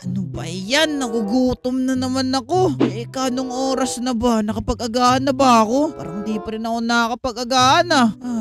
Ano ba yan? Nagugutom na naman ako. Anong oras na ba? Nakapag-agahan na ba ako? Parang di pa rin ako nakapag-agahan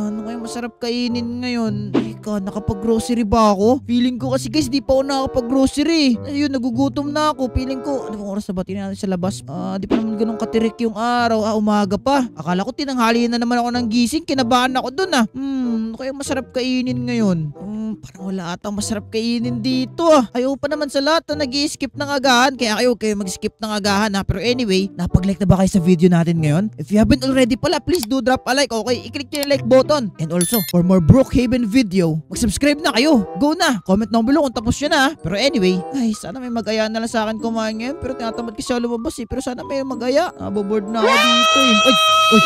ano kaya masarap kainin ngayon? Nakapag-grocery ba ako? Feeling ko kasi guys, di pa ako nakapag-grocery. Ayun, nagugutom na ako. Feeling ko, ano bang oras na ba? Tingnan natin sa labas. Di pa naman ganun katirik yung araw. Umaga pa. Akala ko tinanghali na naman ako ng gising. Kinabahan ako dun ano kaya masarap kainin ngayon? Parang wala atang masarap kainin dito Ayaw pa naman sa lahat na nag-i-skip ng agahan. Kaya kayo mag-skip ng agahan Pero anyway, napag-like na ba kayo sa video natin ngayon? If you haven't already pala, please do drop a like. Okay, i-click nyo yung like button. And also, for more Brookhaven video, mag-subscribe na kayo. Go na. Comment down below kung tapos yun Pero anyway, sana may mag-aya na lang sa akin kumain ngayon. Pero tinatamad kasi ako lumabas Pero sana may mag-aya. Naboboard na ako dito Uy!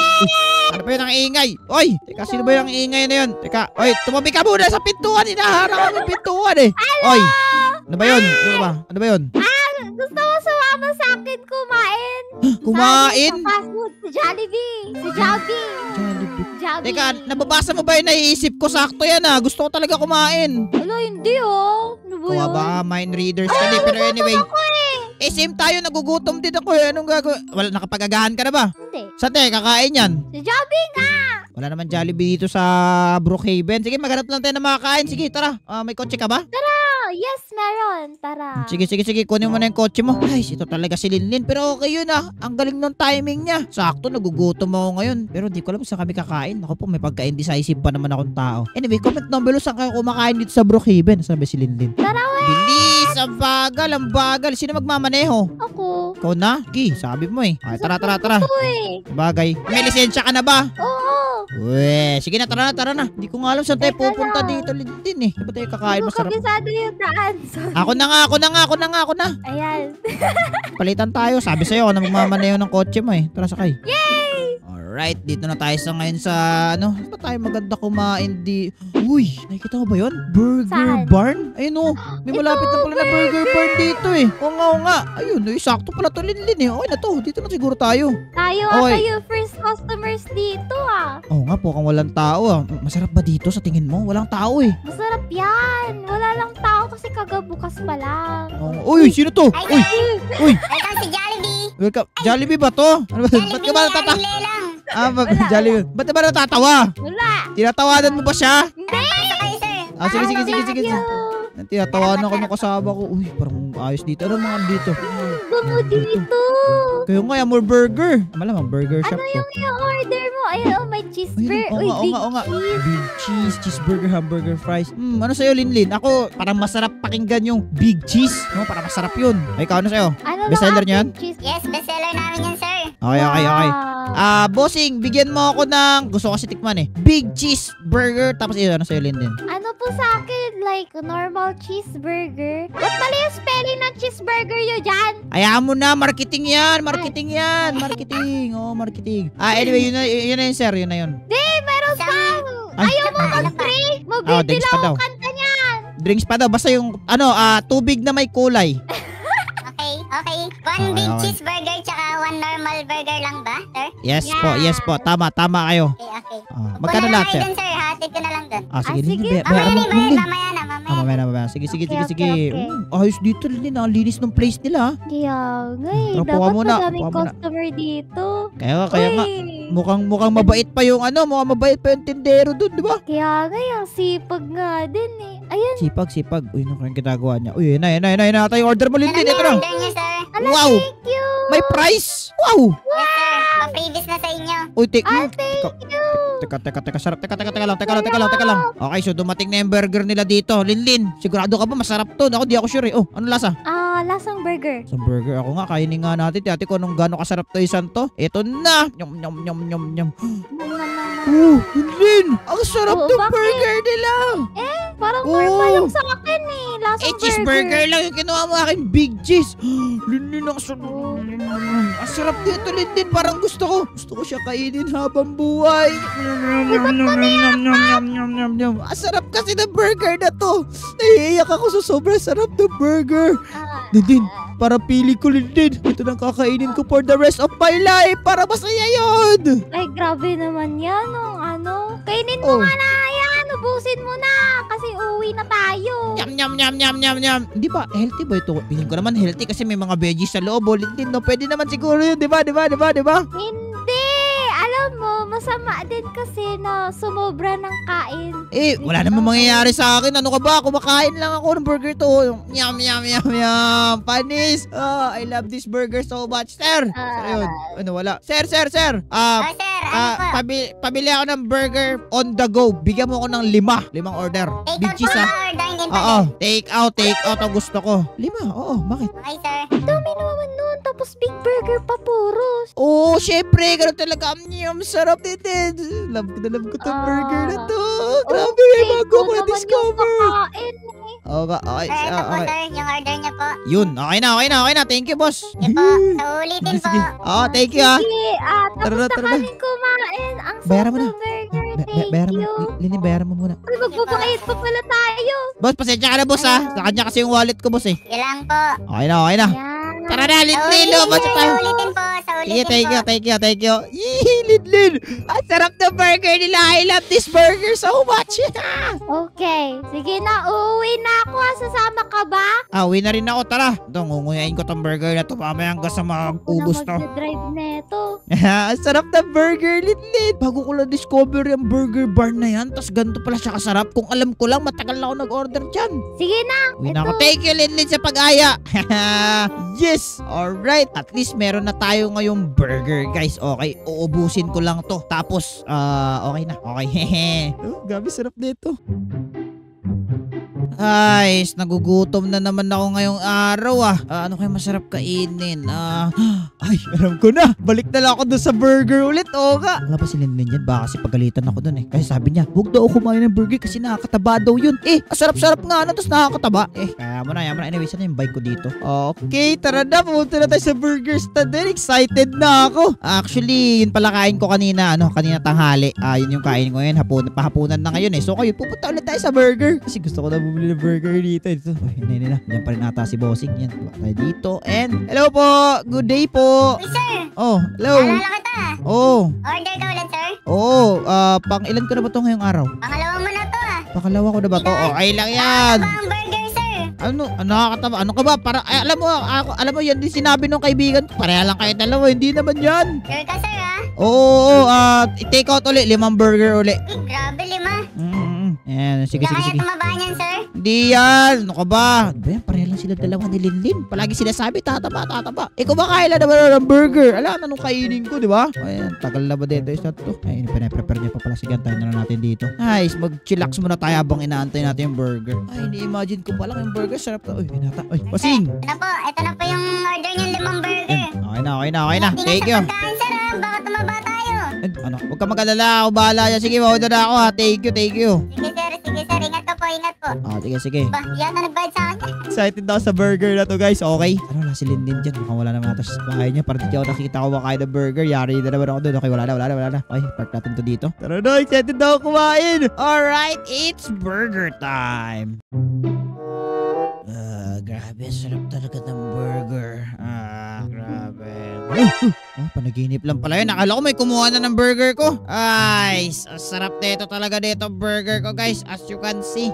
Ano ba yun ang ingay? Oy! Teka, sino ba yung ingay na yun? Teka, tumabi ka muna sa pintuan. Hinaharap yung pintuan Oy! Ano ba yun? Ano ba yun? Gusto mo sumama sa akin kumain? Kumain? Sa fast food, sa Jollibee. Sa Jollibee. Teka, nababasa mo ba yung naiisip ko? Sakto yan Gusto ko talaga kumain. Wala, hindi Ano ba yun? Baka mind readers ka Pero anyway. Same tayo, nagugutom din ako Anong gagawin? Wala, nakapag-agahan ka na ba? Hindi. Sate, kakain yan. Sa Jollibee nga. Wala naman Jollibee dito sa Brookhaven. Sige, maghanap lang tayo ng makakain. Sige, tara. May kotse ka ba? Yes, meron. Tara. Sige. Kunin mo na yung kotse mo. Ay, ito talaga si Linlin. Pero okay yun Ang galing ng timing niya. Sakto, nagugutom ako ngayon. Pero di ko alam saan kami kakain. Ako po, may pagka-indecisive pa naman akong tao. Anyway, comment down below saan kayo kumakain dito sa Brookhaven. Sabi si Linlin. Tara, Bilis! Ang bagal. Sino magmamaneho? Ako. Ikaw na? Gi, sabi mo Ay, tara. Uy. Bagay. May lisensya ka na ba? Oo. Sige na, tara na. Hindi ko nga alam saan tayo pupunta dito, Linlin Di ba tayo kakain masarap? Kabisado yung daan. Ako na. Ayan. Palitan tayo. Sabi sa'yo ako na magmamaneho ng kotse mo Tara, sakay. Yay! Alright, dito na tayo sa ngayon sa ba tayo maganda kumain Uy, nakikita mo ba yun? Burger Saan? Barn? Ayun may malapit na pala na Burger Barn dito Oo nga. Ayun, sakto pala to Linlin Okay na to, dito na siguro tayo. Tayo first customers dito Oo nga po, kung walang tao Masarap ba dito sa tingin mo? Walang tao Masarap yan. Wala lang tao kasi kagabukas pa lang. Uy, sino to? Uy, Welcome si Jollibee. welcome. Jollibee ba to? Ano ba? Ba't ka ba natatawa? Lelang. Jollibee. Ba't ka ba natatawa? Wala. Tinatawanan mo ba siya? Hindi. Sakay, sir. Sige. Tinatawanan ko ng kasama ko. Uy, parang ayos dito. Ano mga dito? Bango dito. Kayo nga, more burger. Malamang burger shop Ano to. yung i-order mo? Ayun, may cheeseburger. Oo nga. Big cheese, cheeseburger, hamburger, fries. Ano sa'yo, Linlin? Ako, parang masarap pakinggan yung big cheese. Parang masarap yun. Ikaw, ano sa'yo? Ano Bestseller niyo yan? Yes, bestseller namin yan, sir. Okay. Bossing, bigyan mo ako ng, gusto ko kasi tikman big cheese burger. Tapos ano sa'yo, Linlin? Ano po sa akin, like, normal cheeseburger. Ba't mali yung spelling ng cheeseburger yun dyan? Ayaw mo na, marketing yan. Marketing. Anyway, yun na yun, sir. Yun na yun. Di, meron pa. Ayaw mo mag-drink. drinks Magbibila pa daw. ako kanta niyan. Drinks pa daw. Basta yung, tubig na may kulay. Okay. One big cheeseburger tsaka one normal burger lang ba, sir? Yes po. Tama kayo. Okay. Magkano lahat, sir? Dun, sir. Hatid ko na lang dun. Sige. sige. Mamaya na. Mamaya. Sige. Okay. Ayos dito, Linlin. Ang linis ng place nila. Kaya nga Tara, dapat puka muna, madaming puka muna. customer dito. Kaya nga. Uy. Mukhang mabait pa yung tindero dun, di ba? Kaya nga yung sipag nga din Ayan. Sipag. Uy, ano kayong ginagawa niya? Uy, yun na tayo. Order mo, Linlin. Ito na. Order niyo, sir. Wow! Thank you. May price! Wow! Yes, sir. Pa-previous na sa inyo. Uy, Thank you. Teka, sarap. Teka lang. Okay, so dumating na yung burger nila dito. Linlin, sigurado ka ba masarap to? Ako, di ako sure ano lasa? Lasang burger. Sa burger, ako nga, kainin nga natin. Tiyati ko anong gano'ng kasarap to isang to. Ito na! Nyom. Linlin! Ang sarap Oo, ng bakit? burger nila! Parang Oo. normal yung sa akin Lasang Cheeseburger lang yung kinuha mo akin. Big cheese! Linlin, ang sarap. Oo. Ang sarap dito, Linlin. Parang gusto ko siya kainin habang buhay. Ang sarap kasi ng burger na to. Naiiyak ako sa sobrang sarap ng burger. Linlin, para pili ko, Linlin. Ito nang kakainin ko for the rest of my life. Para masaya yun. Ay, grabe naman yan. Kainin mo nga na yan. ubusin mo na kasi uwi na tayo. Yum, yum, yum, yum, yum, yum. Hindi ba, healthy ba ito? Piling ko naman healthy kasi may mga veggies sa loob. Lintin, no? Pwede naman siguro yun, di ba? Hindi! Alam mo, masama din kasi na sumobra ng kain. Eh, wala namang mangyayari sa akin. Ano ka ba? Kumakain lang ako ng burger to. Yum, yum, yum, yum. Panis. I love this burger so much. Sir! Ayun. Ano, wala. Sir. Oh, sir, ano po? Pabili ako ng burger on the go. Bigyan mo ako ng 5 order. Take Big out cheese, po ah. or dine in pa Oo, din? take out ang gusto ko. 5, oo, bakit? Okay, sir. Dami naman nun, tapos big burger pa puros. Oo, syempre, ganun talaga. Sarap din. Love ko tong burger na to. Grabe, bago ko na-discover. Kakain eh. Okay, Sir, ito po, okay. sir. Yung order niya po. Yun, okay na. Thank you, boss. Sige po. Sa ulitin po. Sige. Oo, thank you, ah. Sige, Tara na, tapos tara na na. kami kumain. Ang Bayaran mo sarap na. ng burger. Thank Bayaran mo. you. Lini, bayaran mo muna. Uy, magbabayad pa pala tayo. Boss, pasensya ka na, boss, ha. Sa kanya kasi yung wallet ko, boss, eh. Sige lang po. Okay na. Yan. Tara na, Sa Linlin, ulitin, lumabas sir. tayo. Sa ulitin po. Sa Sige, ulitin po. thank you. Yee, Linlin. Ang sarap na burger nila. I love this burger so much. Okay. Sige na, uuwi na ako. Sasama ka ba? Uwi na rin ako. Tara. Ito, ngunguyain ko tong burger na to. Mamaya hanggang sa maubos to. Ako na magdadrive neto. Ang sarap na burger, Linlin. Bago ko lang discover yung burger bar na yan. Tapos ganito pala siya kasarap. Kung alam ko lang, matagal na ako nag-order dyan. Sige na. Uwi na ako. Thank you, Linlin, sa pag-aya. Yes! Alright. At least meron na tayo ngayong burger, guys. Okay, uubusin ko lang to. Tapos, okay na. Okay. Oh, gabi, sarap nito. Guys, nagugutom na naman ako ngayong araw, ano kayo masarap kainin? Ay, alam ko na. Balik na lang ako doon sa burger ulit. Oo nga. Wala ba si Linlin yan? Baka kasi pagalitan ako doon eh. Kasi sabi niya, huwag daw ako kumain ng burger kasi nakakataba daw yun. Sarap-sarap nga ano, tapos nakakataba. Kaya mo na. Anyway, saan yung bike ko dito? Okay, tara na. Pumunta na tayo sa burger stand din. Excited na ako. Actually, yun pala kain ko kanina. Kanina tanghali. Yun yung kain ko ngayon. Pahapunan na ngayon eh. So kayo, pupunta ulit tayo sa burger. Kasi gusto ko na bumili ng burger dito. Ay, yan pa rin ata si Bossing. Yan, tayo dito. And, hello po. Good day po. Uy, sir. Oh, hello. Alala kita. Oh, Order ka ulit, sir. pang ilan ko na ba to ngayong araw? Pangalawa mo na to, Pakalawa ko na ba to? Okay lang yan. Ano ba ang burger, sir? Ano nakakatawa? Ano ka ba? Alam mo yan din sinabi ng kaibigan ko. Pareha lang kayo dalawa. Hindi naman yan. Sure ka, sir, ha? Oo, take out ulit. 5 burger ulit. Grabe, 5. Ayan, sige. Kaya tumaba niyan, sir? Hindi yan. Ano ka ba? Ano ba yan? Pareha lang sila dalawa ni Linlin. Palagi sila sabi, tataba. Kumakain lang naman ng burger. Alam, anong kainin ko, di ba? Ayan, tagal na ba dito? Is that to? Ay, pinaprepare niya pa pala. Sige, antayin na natin dito. Guys, mag-chillax muna tayo habang inaantay natin yung burger. Ay, ini-imagine ko pa lang yung burger. Sarap na. Uy, binata. Uy, Basing! Ito na po yung order niyan, 5 burger. Okay na. Thank you. Ingat sa pagkain, sir, ha? Baka tumaba tayo. Huwag ka mag-alala. Ako bahala yan. Sige, mauna na ako ha. Thank you. Sige, sir. Ingat po. Sige. Ba, yata nagbayad sa akin. Excited na ako sa burger na to, guys. Okay. Wala si Linlin dyan. Mukhang wala naman ata sa bahay niya. Parang di ako nakikita ko makain ng burger. Yari na naman ako doon. Okay, wala na. Okay, park natin to dito. Tara na, excited na ako kumain. Alright, it's burger time. Grabe, sarap talaga ng burger. Grabe. Panaginip lang pala yun. Akala ko may kumuha na ng burger ko. Sarap nito talaga dito burger ko, guys. As you can see.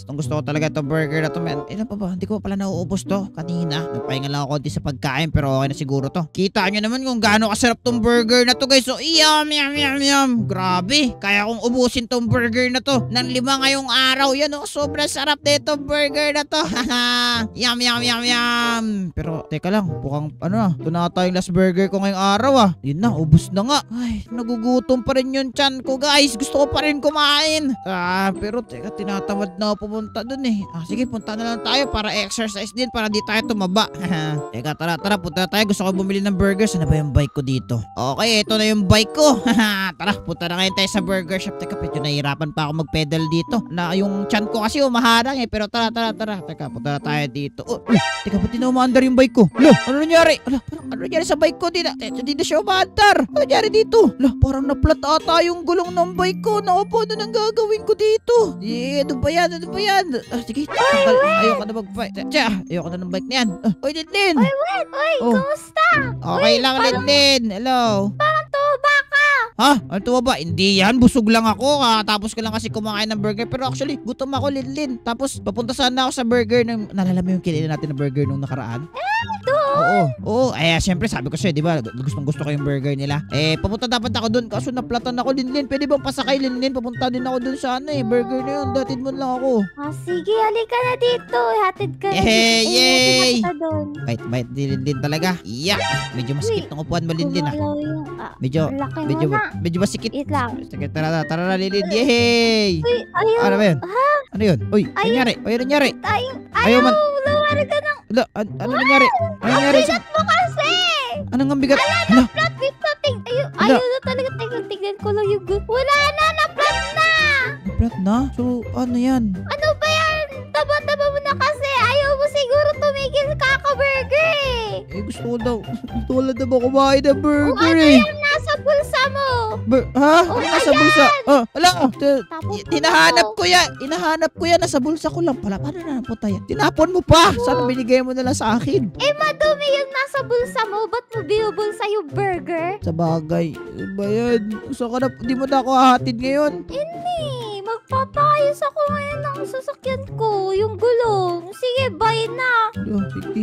Gusto ko talaga itong burger na to, man. Ilan pa ba? Hindi ko pala nauubos to kanina. Nagpahinga lang ako konti sa pagkain pero okay na siguro to. Kita nyo naman kung gaano kasarap tong burger na to, guys. So, yum. Grabe. Kaya kong ubusin tong burger na to ng 5 ngayong araw. Yan, sobrang sarap nito burger na to. Yum. Pero, teka lang. Mukhang, ito na ata yung last burger ko ngayong araw, Yun na, ubus na nga. Ay, nagugutom pa rin yung tiyan ko, guys. Gusto ko pa rin kumain. Pero, teka, tinatamad na ako pumunta dun eh. Sige, punta na lang tayo para exercise din, para di tayo tumaba. Teka, tara, punta na tayo. Gusto ko bumili ng burger. Saan na ba yung bike ko dito? Okay, ito na yung bike ko. Tara, punta na ngayon tayo sa burger shop. Teka, medyo nahihirapan pa ako mag-pedal dito. Na yung tiyan ko kasi umaharang eh. Pero tara. Teka, punta na tayo dito. Teka, ba't di na umaandar yung bike ko? Ano nangyari? Ano nangyari sa bike ko? Di na siya umaandar. Ano nangyari dito? Parang na-flat ata yung gulong ng bike ko. Naku, ano nang gagawin ko dito? Ano ba yan? Sige, ayoko na mag-bike. Ayoko na ng bike na yan. Oy, Linlin! Uy, kumusta? Okay lang, Linlin. Hello. Parang tuba ka. Ha? Ano tumaba? Hindi yan. Busog lang ako. Tapos ko lang kasi kumakain ng burger. Pero actually, gutom ako, Linlin. Tapos, papunta sana ako sa burger ng... Nalala mo yung kinain natin na burger nung nakaraan? Oo. Syempre, sabi ko sa'yo, di ba? Gusto ko yung burger nila. Papunta dapat ako dun. Kaso naplatan ako, Linlin. Pwede bang pasakay, Linlin? Papunta din ako dun sa burger na yun. Datid mo lang ako. Sige, halika na dito. Hatid ka na Yay! dito. Bait din Linlin talaga. Iyak. Medyo masikip ng upuan mo, Linlin Gumalaw yung... Medyo masikip. Wait lang. Sige, tara na, Linlin. Yay! Uy, ayaw. Ano ba yun? Ano yun? Uy, ano nangyari? Ayaw man. Lumari ka ng... Ano nangyari? Ano nangyari? Bigat mo kasi! Anong ang bigat? Flat with nothing. Ayaw na talaga. Tignan ko lang yung good. Wala na, na-flat na! Flat na? So, ano yan? Ano ba yan? Taba-taba mo na kasi. Ayaw mo siguro tumigil kaka-burger eh. Gusto ko daw kumain ng burger Ano yan nasa bulsa mo? Nasa bulsa? Wala. Tapos Hinahanap ko yan. Nasa bulsa ko lang pala. Paano na napunta yan? Tinapon mo pa. Sana binigay mo na lang sa akin. Madumi yun nasa bulsa mo. Ba't mo binubulsa yung burger? Sa bagay. Ano ba yan? Di mo na ako hahatid ngayon. Hindi. Magpapayos ako ngayon ng sasakyan ko. Yung gulong. Sige, bye na.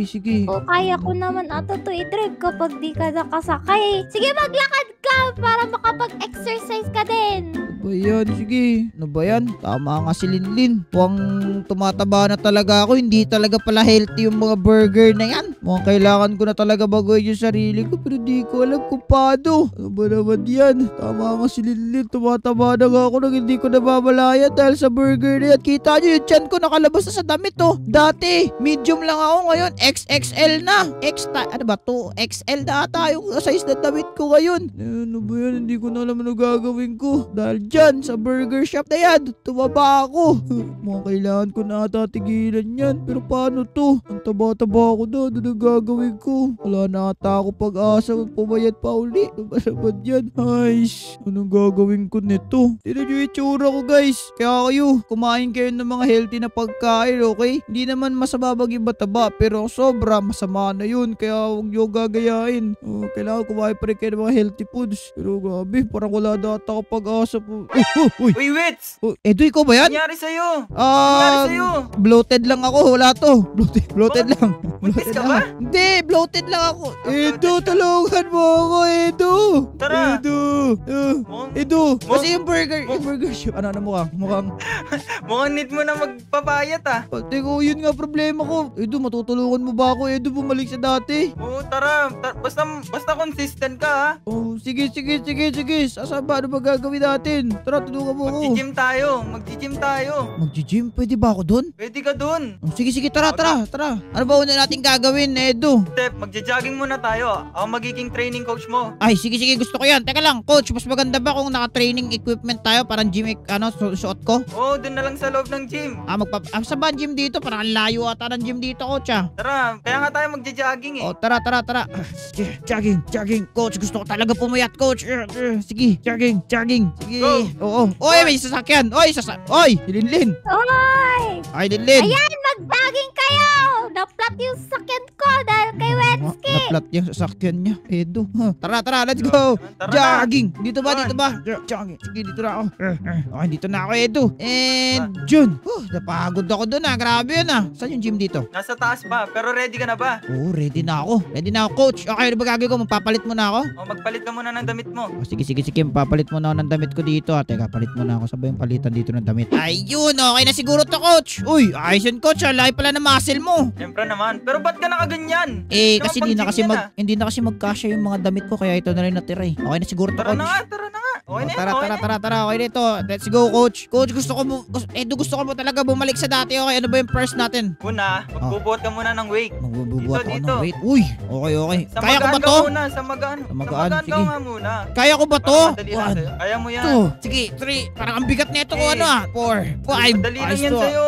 Sige. Kaya ko naman ata to i-drive kapag di ka nakasakay. Sige, maglakad ka para makapag-exercise ka din. Sige. Ano ba yan? Tama nga si Linlin. Mukhang tumataba na talaga ako. Hindi talaga pala healthy yung mga burger na yan. Mukhang kailangan ko na talaga baguhin yung sarili ko. Pero di ko alam kung paano. Ano ba naman yan? Tama nga si Linlin. Tumataba na nga ako nang hindi ko nababalaya dahil sa burger na yan. Kita nyo yung tiyan ko nakalabas na sa damit to. Dati, medium lang ako. Ngayon, XXL na. Ano ba? 2XL na ata yung size na damit ko ngayon. Ano ba yan? Hindi ko na alam ano gagawin ko. Dahil dyan, sa burger shop na yan, tumaba ako. Mga kailangan ko na ata tigilan yan. Pero paano to? Ang taba-taba ako na. Ano na gagawin ko? Wala na ata ako pag-asa magpumayat pa uli. Ano ba naman yan? Aish, anong gagawin ko nito? Tignan nyo yung itsura ko, guys. Kaya kayo, kumain kayo ng mga healthy na pagkain, okay? Hindi naman masama maging mataba, pero sobra masama na yun. Kaya huwag nyo gagayain. Kailangan kumain pa rin kayo ng mga healthy foods. Pero grabe, parang wala na ata ako pag-asa po. Uy, Wits! Edo, ikaw ba yan? Nangyari sa'yo? Nangyari sa'yo? Bloated lang ako. Wala to. Bloated lang. Buntis ka ba? Hindi, bloated lang ako. Edo, tulungan mo ako, Edo. Tara. Edo. Kasi yung burger shop. Ano mukhang. Mukhang need mo na magpapayat ah. Teko, yun nga problema ko. Edo, matutulungan mo ba ako, Edo, bumalik sa dati? Oo, tara. Basta consistent ka ha. Sige. Saan ba? Ano ba gagawin natin? Tara, tulungan mo ako. Mag-gym tayo. Mag-gym? Pwede ba ako dun? Pwede ka dun. Sige, tara. Ano ba una natin gagawin, Edo? Step, magja-jogging muna tayo. Ako magiging training coach mo. Ay, sige, gusto ko yan. Teka lang, coach, mas maganda ba kung naka-training equipment tayo? Parang gym, suot ko? Oo, dun na lang sa loob ng gym. Saan ba ang gym dito? Parang ang layo ata ng gym dito, coach, Tara, kaya nga tayo magja-jogging eh. Tara. Jogging. Coach, gusto ko talaga pumayat, coach. Sige, jogging. Sige. Go. Oo. Oy, may sasakyan. Oy, Linlin. Oy! Ay, Linlin. Ayan, mag-jogging kayo! Na-flat yung sakyan ko dahil kay Wetsky. Na-flat yung sasakyan niya. Edo. Tara, let's go. Tara na. Jogging. Dito ba? Jogging. Sige, dito na ako. Okay, dito na ako, Edo. And, Jun. Napagod ako dun Grabe yun Saan yung gym dito? Nasa taas pa, pero ready ka na ba? Oo, ready na ako, coach. Okay, ano ba gagawin ko? Magpapalit mo na ako? O magpalit ka muna ng damit mo. Sige. Magpapalit mo na ako ng damit ko dito. Teka, palit mo na ako. Sabay yung palitan dito ng damit. Ayun, okay na siguro to, coach. Uy, ayos yun, coach. Laki pala ng muscle mo. Siyempre naman. Pero ba't ka nakaganyan? Kasi hindi na kasi magkasya yung mga damit ko. Kaya ito na rin natira Okay na siguro to, Tara coach. na nga. Okay na yan. Tara. Okay na ito. Let's go, coach. Coach, gusto ko mo talaga bumalik sa dati. Okay, ano ba yung first natin? Una, magbubuhat ka muna ng weight. Magbubuhat ako Dito. ng weight. Uy, okay. Sa Kaya ko ba magaan to? ka muna, sa magaan. Sa magaan, ka sige. nga muna. Kaya ko ba to? Para madali lang sa'yo. Kaya mo yan. 2, sige, 3. Parang ang bigat nito ko 4, 5. Madali lang yan sa'yo.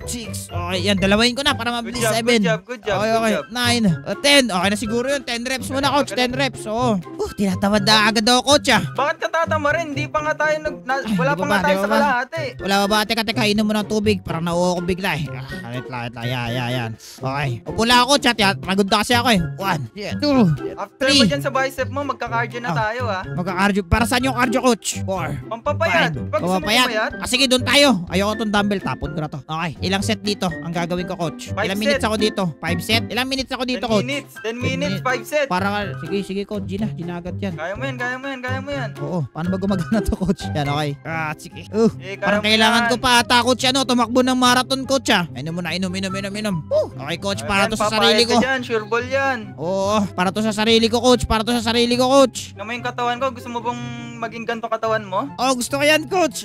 6. Okay, yan. Dalawain ko na para mabilis. 7. Good job. Okay. 9. 10. Okay na siguro yun. 10 reps muna, coach. 10 reps. Oo. Tinatamad na agad ako, coach Bakit ka tatamad? rin, hindi pa nga tayo wala Di pa ba nga ba? tayo Di sa ba ba? kalahati. Wala ba ba? Teka, inom mo ng tubig. Parang nauuho ko bigla eh. Kalit lang. Yan. Okay. Upo lang ako, chat. Pagod na kasi ako eh. 1, 2. After mo dyan sa bicep mo, magka-cardio na tayo Magka-cardio. Para saan yung cardio, coach? 4. Pampapayat. Pag gusto mo pumayat, Sige, doon tayo. Ayoko tong dumbbell. Tapon ko na to. Okay. Ilang set dito ang gagawin ko, coach? 5 Ilang minutes set. ako dito? 5 set? Ilang minutes ako dito, 10 coach? minutes. 10 minutes, 5 sets. Para sige, coach. Ginagat yan. Kaya mo yan. Oo. Paano ba gumagana to, coach? Yan, okay. Sige. Kaya Parang mo kailangan yan. ko pa ata, coach, tumakbo ng marathon, coach, Inom muna, inom. Okay, coach, para Ayan, to sa papayat sarili ka ko. dyan, sure ball yan. Oo, para to sa sarili ko, coach. Tignan mo yung katawan ko, gusto mo bang maging ganito katawan mo? Oh, gusto ko yan, coach.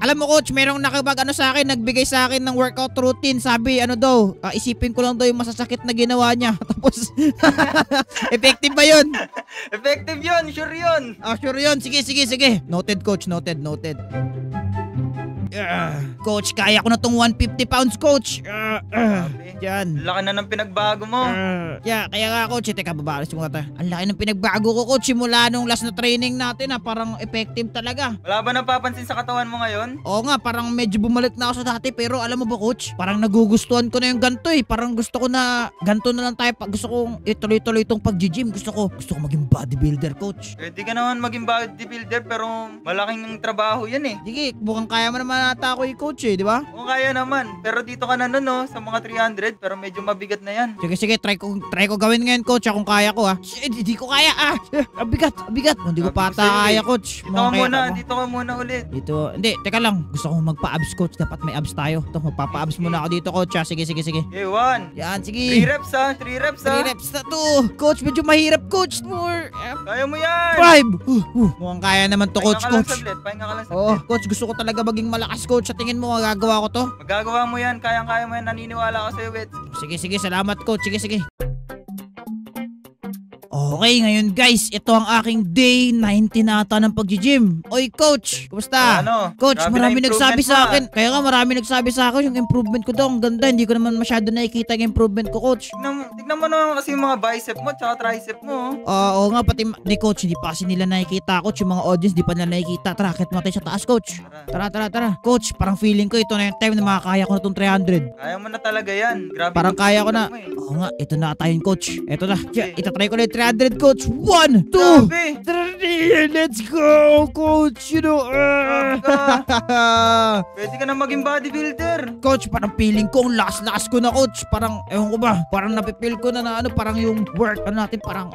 Alam mo, coach, merong sa akin, nagbigay sa akin ng workout routine. Sabi, isipin ko lang daw yung masasakit na ginawa niya. Tapos, effective ba yun? Effective yun, sure yun. Sure yun. Sige. Noted, coach. Noted. Coach, kaya ko na tong 150 pounds, coach. Yan. Laki na ng pinagbago mo. Kaya nga, coach, teka, babalas mo ata. Ang laki ng pinagbago ko, coach, simula nung last na training natin, parang effective talaga. Wala ba napapansin sa katawan mo ngayon? Oo nga, parang medyo bumalik na ako sa dati, pero alam mo ba, coach, parang nagugustuhan ko na yung ganito eh. Parang gusto ko na, ganito na lang tayo. Gusto kong ituloy-tuloy itong pag-gym. Gusto ko maging bodybuilder, coach. Pwede ka naman maging bodybuilder pero malaking trabaho yan eh. Sige, mukhang kaya mo naman ata ako coach di ba? Oo, kaya naman. Pero dito ka na nun, no, sa mga 300, pero medyo mabigat na yan. Sige, try ko gawin ngayon, coach, kung kaya ko, Hindi ko kaya, Abigat. Hindi ko pa ata kaya, coach. Dito ka muna ulit. Dito, hindi, teka lang. Gusto ko magpa-abs, coach. Dapat may abs tayo. Ito, magpapa-abs muna ako dito, coach, Sige. Okay, 1. Yan, sige. 3 reps, 3 reps, 3 reps na to. Coach, medyo mahirap, coach. More. Kaya mo yan. 5. Mukhang kaya naman to, coach. Pahinga ka lang saglit. Oo, coach, gusto ko talaga maging malakas, coach. Sa tingin mo, magagawa ko to? Magagawa mo yan, kayang-kaya mo yan, naniniwala ako sa'yo, Wets. Sige, salamat, coach. Sige. Okay, ngayon guys, ito ang aking day 19 ata ng pag-gym. Oy, coach, kumusta? Coach, Grabe marami na nagsabi improvement sa mo, akin. Kaya nga marami nagsabi sa akin yung improvement ko daw. Ang ganda, hindi ko naman masyado nakikita yung improvement ko, coach. Tignan mo naman kasi yung mga bicep mo, tsaka tricep mo. Oo nga, pati di coach, hindi pa kasi nila nakikita, coach. Yung mga audience, di pa nila nakikita. Tara, akit mo tayo sa taas, coach. Tara. Coach, parang feeling ko ito na yung time na makakaya ko na itong 300. Kaya mo na talaga yan. Grabe. Parang kaya ko na. Oo nga, ito na tayo, coach. Ito na. Itatry ko na yung 300, coach. 1, 2, Grabe. 3, let's go, coach. Pwede ka na maging bodybuilder. Coach, parang feeling ko, ang lakas ko na, coach. Parang, ewan ko ba, parang napipil ko na parang yung work, natin, parang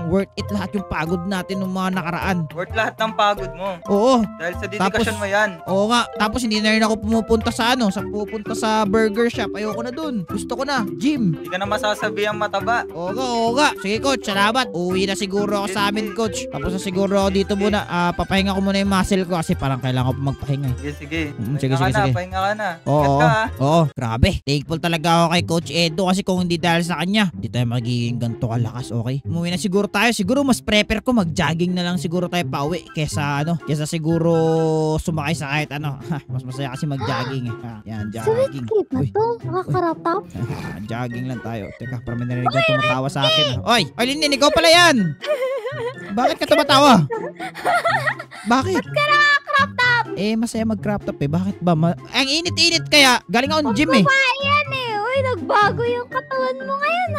worth it lahat yung pagod natin nung mga nakaraan. Worth lahat ng pagod mo. Oo. Dahil sa dedikasyon mo yan. Oo nga. Tapos hindi na rin ako pupunta sa burger shop. Ayoko na dun. Gusto ko na. Gym. Hindi ka na masasabi ang mataba. Oo nga. Sige, coach. Salamat. Uwi na siguro ako sa amin, coach. Tapos na siguro ako dito muna. Papahinga ko muna yung muscle ko kasi parang kailangan ko magpahinga. Sige. Sige. Pahinga ka na. Oo. Ingat ka, Oo. Grabe. Thankful talaga ako kay Coach Edo kasi kung hindi dahil sa kanya, hindi tayo magiging ganito kalakas, okay? Umuwi na siguro tayo. Siguro mas prepare ko mag-jogging na lang siguro tayo pauwi kesa siguro sumakay sa kahit mas masaya kasi mag-jogging. Yan, jogging. Sweet ba to? Nakakaraptap? Jogging lang tayo. Teka, parang may narinig na tumatawa sa akin. Oy, Linin, ikaw pala yan. Bakit ka tumatawa? Bakit? Crop top! Masaya mag-crop top Bakit ba? Ang init-init kaya. Galing ako ng gym Yan Uy, nagbago yung katawan mo ngayon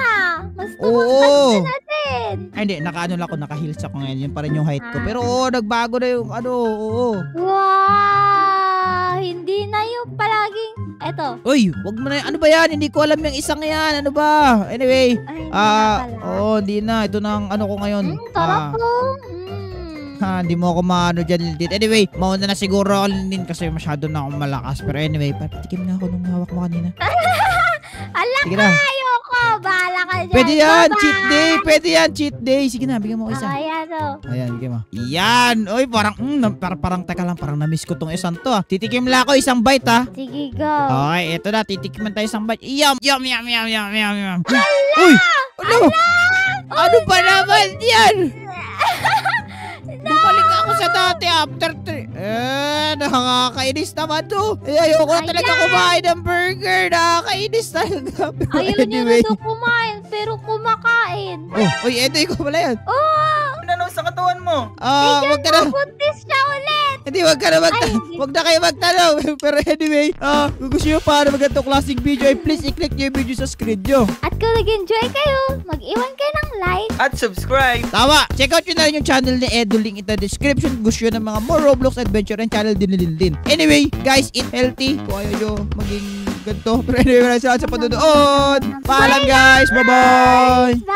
Mas Oo. tumangkad ka na din. Ay, hindi. Naka-heels ako ngayon. Yun pa rin yung height ko. Pero nagbago na yung oo. Wow! Hindi na yung palaging... Eto. Uy, wag mo na. Ano ba yan? Hindi ko alam yung isang yan. Ano ba? Anyway. Ay, hindi na pala. Hindi na. Ito na ang ko ngayon. Sarap po. Hindi mo ako maano dyan. Anyway, mauna na siguro ako din kasi masyado na akong malakas. Pero anyway, patikim na ako nung hawak mo kanina. Sige na. Ayoko. Bahala ka dyan. Pwede yan. Bye-bye. Cheat day. Pwede yan. Cheat day. Sige na, bigyan mo ko isa. Ayan Ayan, bigyan mo. Yan. Uy, parang teka lang. Parang na-miss ko tong isang to. Titikim lang ako isang bite Sige, go. Okay, eto na. Titikiman tayo isang bite. Yum. Uy! Ano ba naman yan? Bumalik ako sa dati after 3. Nakakainis naman to. Ayoko na talaga kumain ng burger. Nakakainis talaga. Ayaw niya na daw kumain, pero kumakain. Uy, eto ikaw pala yan. Oh! Ano sa katawan mo? Wag ka na. Buntis siya ulit. Hindi, wag na kayo magtanong. Pero anyway, kung gusto nyo para magandang klaseng video, ay please i-click nyo yung video sa screen nyo. At kung nag-enjoy kayo, mag-iwan kayo ng like. At subscribe. Tama! Check out nyo na rin yung channel ni Edu, link in the description. Kung gusto nyo ng mga more Roblox adventure and channel din. Anyway, guys, eat healthy. Kung ayaw nyo maging ganito. Pero anyway, maraming salamat sa panonood. Paalam guys! Bye-bye!